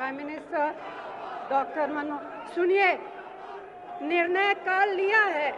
Prime minister doctor Manmohan, सुनिए, निर्णय कल लिया है।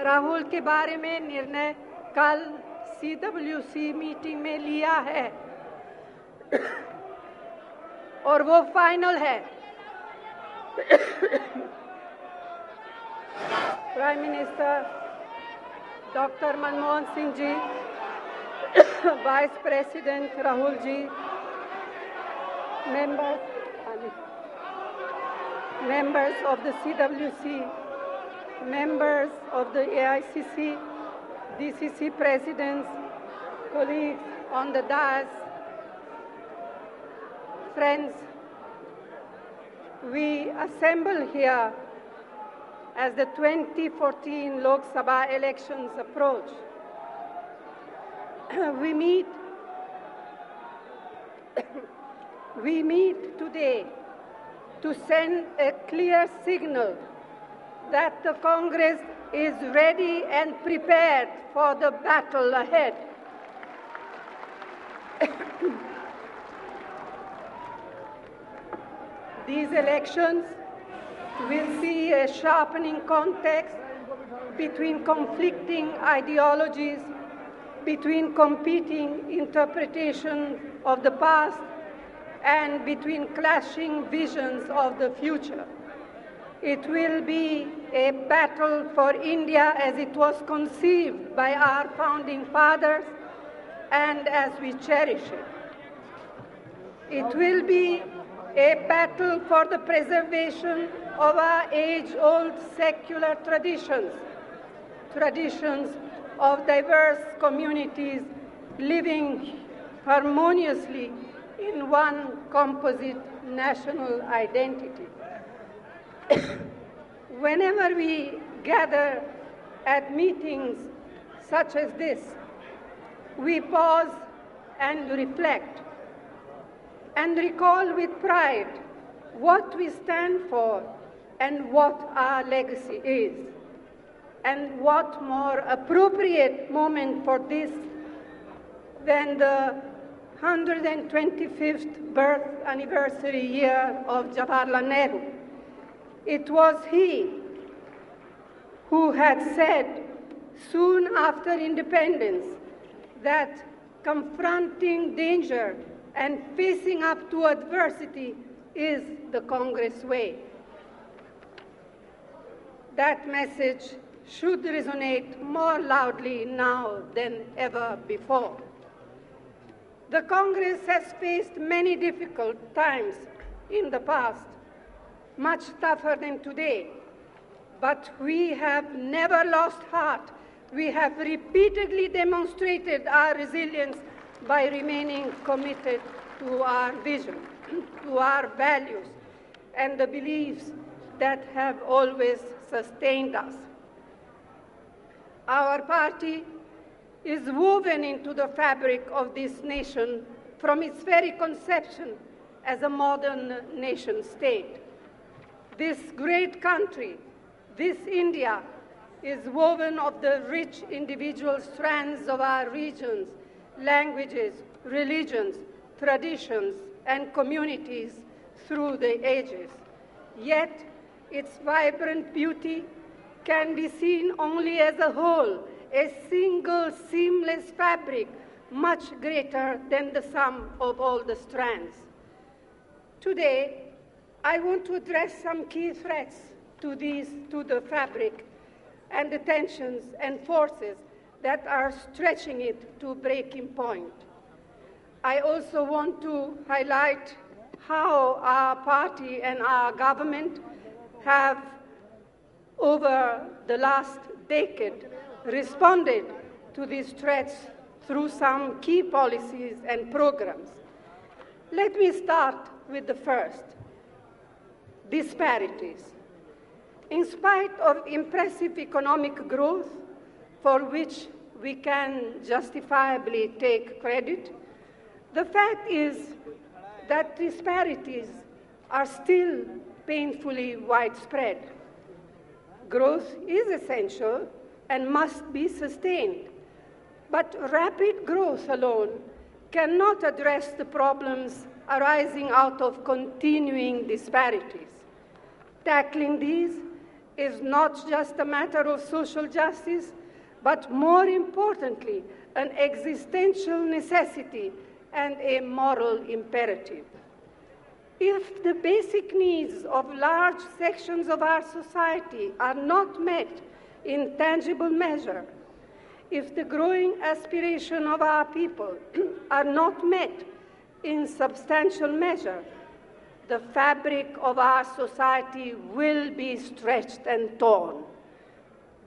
राहुल के बारे में निर्णय कल CWC मीटिंग में लिया है और वो फाइनल है। Prime minister doctor Manmohan Singh ji, vice president Rahul ji, members of the CWC, members of the AICC, DCC presidents, colleagues on the dais, friends, we assemble here as the 2014 Lok Sabha elections approach. We meet today to send a clear signal that the Congress is ready and prepared for the battle ahead. These elections will see a sharpening context between conflicting ideologies, between competing interpretations of the past, and between clashing visions of the future. It will be a battle for India as it was conceived by our founding fathers and as we cherish it. It will be a battle for the preservation of our age-old secular traditions, traditions of diverse communities living harmoniously in one composite national identity. Whenever we gather at meetings such as this, we pause and reflect and recall with pride what we stand for and what our legacy is. And what more appropriate moment for this than the 125th birth anniversary year of Jawaharlal Nehru. It was he who had said soon after independence that confronting danger and facing up to adversity is the Congress way. That message should resonate more loudly now than ever before. The Congress has faced many difficult times in the past, much tougher than today, but we have never lost heart. We have repeatedly demonstrated our resilience by remaining committed to our vision, to our values, and the beliefs that have always sustained us. Our party is woven into the fabric of this nation from its very conception as a modern nation state. This great country, this India, is woven of the rich individual strands of our regions, languages, religions, traditions, and communities through the ages. Yet, its vibrant beauty can be seen only as a whole, a single seamless fabric, much greater than the sum of all the strands. Today, I want to address some key threats to the fabric and the tensions and forces that are stretching it to breaking point. I also want to highlight how our party and our government have, over the last decade, responded to these threats through some key policies and programs. Let me start with the first, disparities. In spite of impressive economic growth, for which we can justifiably take credit, the fact is that disparities are still painfully widespread. Growth is essential and must be sustained, but rapid growth alone cannot address the problems arising out of continuing disparities. Tackling these is not just a matter of social justice, but more importantly, an existential necessity and a moral imperative. If the basic needs of large sections of our society are not met in tangible measure, if the growing aspirations of our people are not met in substantial measure, the fabric of our society will be stretched and torn.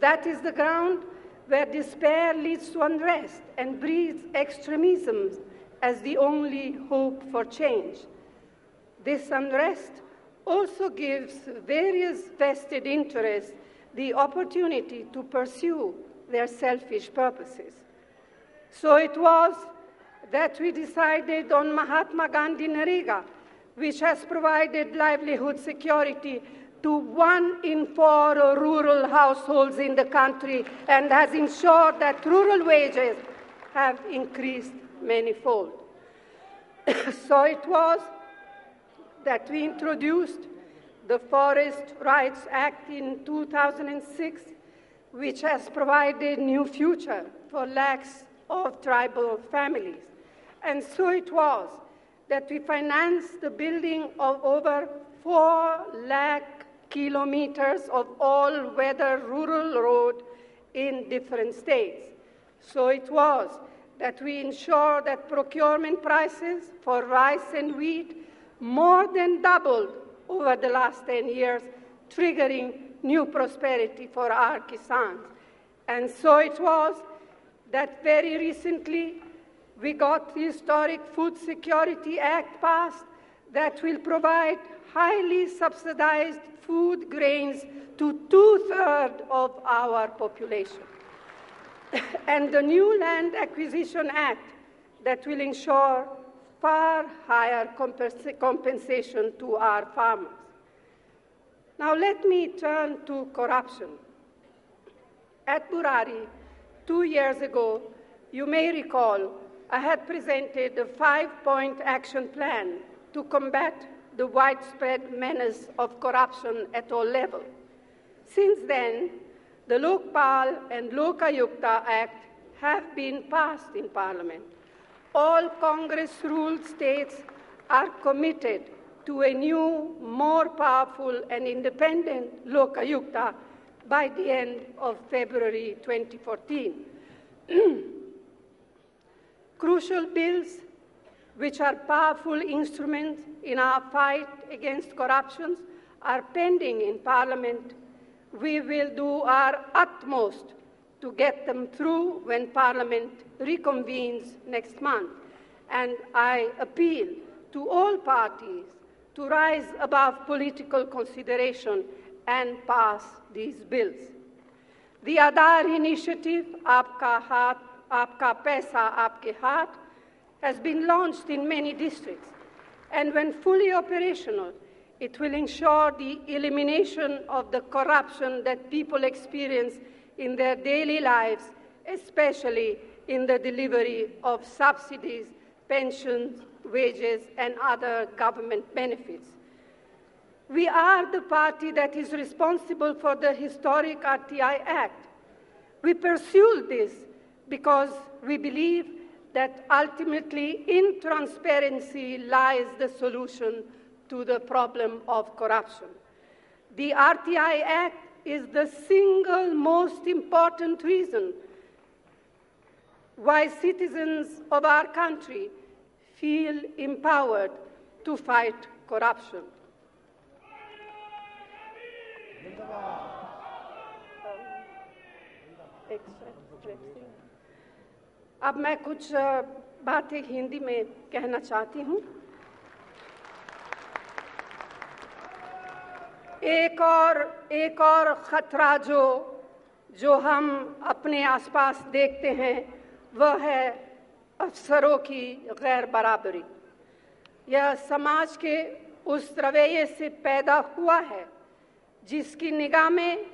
That is the ground where despair leads to unrest and breeds extremism as the only hope for change. This unrest also gives various vested interests the opportunity to pursue their selfish purposes. So it was that we decided on Mahatma Gandhi Narega, which has provided livelihood security to 1 in 4 rural households in the country and has ensured that rural wages have increased manifold. So it was that we introduced the Forest Rights Act in 2006, which has provided new future for lakhs of tribal families. And so it was that we financed the building of over 4 lakh kilometers of all-weather rural road in different states. So it was that we ensured that procurement prices for rice and wheat more than doubled over the last 10 years, triggering new prosperity for our Kisans. And so it was that very recently we got the historic Food Security Act passed that will provide highly subsidized food grains to 2/3 of our population. And the new Land Acquisition Act that will ensure far higher compensation to our farmers. Now let me turn to corruption. At Burari, 2 years ago, you may recall, I had presented a 5-point action plan to combat the widespread menace of corruption at all levels. Since then, the Lokpal and Lokayukta Act have been passed in Parliament. All Congress-ruled states are committed to a new, more powerful and independent Lokayukta by the end of February 2014. Crucial bills, which are powerful instruments in our fight against corruption, are pending in Parliament. We will do our utmost to get them through when Parliament reconvenes next month. And I appeal to all parties to rise above political consideration and pass these bills. The Aadhaar initiative, Aapka Haath, Aapka Paisa, Aapke Haath, has been launched in many districts. And when fully operational, it will ensure the elimination of the corruption that people experience in their daily lives, especially in the delivery of subsidies, pensions, wages, and other government benefits. We are the party that is responsible for the historic RTI Act. We pursued this because we believe that ultimately in transparency lies the solution to the problem of corruption. The RTI Act is the single most important reason why citizens of our country feel empowered to fight corruption. अब मैं कुछ बातें हिंदी में कहना चाहती हूँ। एक और खतरा जो हम अपने आसपास देखते हैं वह है अफसरों की गैर बराबरी। यह समाज के उस रवैये से पैदा हुआ है जिसकी निगाह में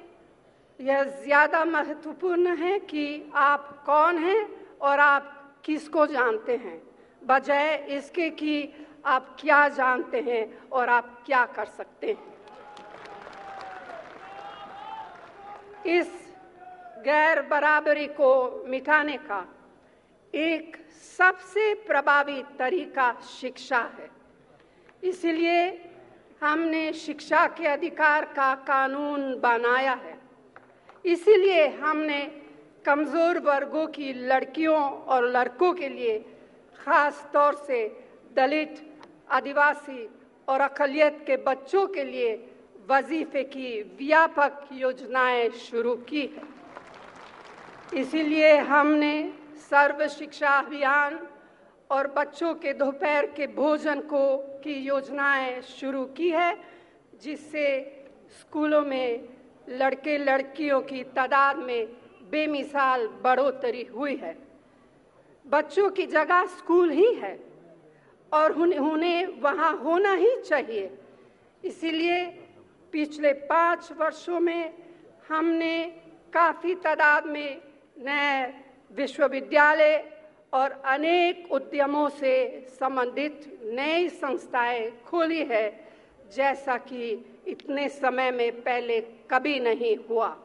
यह ज़्यादा महत्वपूर्ण है कि आप कौन हैं और आप किसको जानते हैं, बजाय इसके कि आप क्या जानते हैं और आप क्या कर सकते हैं। इस गैर बराबरी को मिटाने का एक सबसे प्रभावी तरीका शिक्षा है। इसलिए हमने शिक्षा के अधिकार का कानून बनाया है। इसीलिए हमने कमज़ोर वर्गों की लड़कियों और लड़कों के लिए ख़ास तौर से दलित, आदिवासी और अक़लियत के बच्चों के लिए वजीफ़े की व्यापक योजनाएं शुरू की है। इसीलिए हमने सर्व शिक्षा अभियान और बच्चों के दोपहर के भोजन की योजनाएं शुरू की है, जिससे स्कूलों में लड़के लड़कियों की तादाद में बेमिसाल बढ़ोतरी हुई है। बच्चों की जगह स्कूल ही है और उन्हें वहाँ होना ही चाहिए। इसीलिए पिछले 5 वर्षों में हमने काफ़ी तादाद में नए विश्वविद्यालय और अनेक उद्यमों से संबंधित नई संस्थाएं खोली है, जैसा कि इतने समय में पहले कभी नहीं हुआ।